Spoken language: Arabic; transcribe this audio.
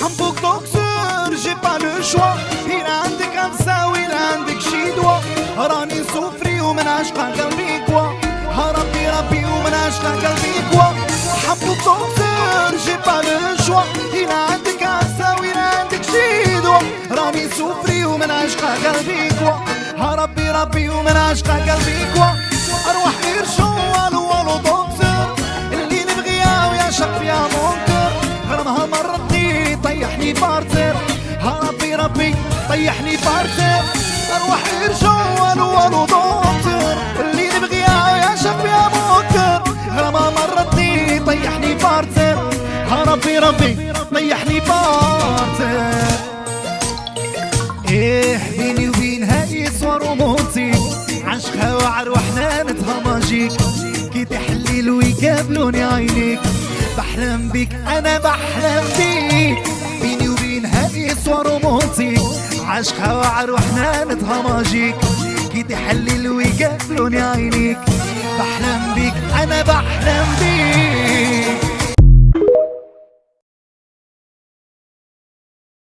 حنبوك دكتور جي با لو شوا، وين عندك غمسة وين عندك شي دوا، راني سوفري ومن عشقة قلبي كوا، ربي ربي ومن عشقة قلبي كوا. حنبوك دكتور جي با لو شوا، وين عندك غمسة وين عندك شي دوا، راني سوفري ومن عشقة قلبي كوا، ربي ربي ومن عشقة قلبي كوا. أروح غير شوال والو دكتور اللي نبغيها ويعشق فيها منكر، غرامها مرتني طيحني بارتر، ربي ربي طيحني بارتر. أروح غير شوال والو دكتور اللي نبغيها ويعشق فيها منكر، غرامها مرتني طيحني بارتر، ربي ربي طيحني بارتر. ايه بيني وبينها يسوى رومانسي، عشقها وعروحنا نتها ماجيك، كي تحليل ويقابلوني عينيك، بحلم بيك انا بحلم بيك. بيني وبينها يسوى رومانسي، عشقها وعروحنا نتها ماجيك، كي تحليل ويقابلوني عينيك، بحلم بيك انا بحلم بيك.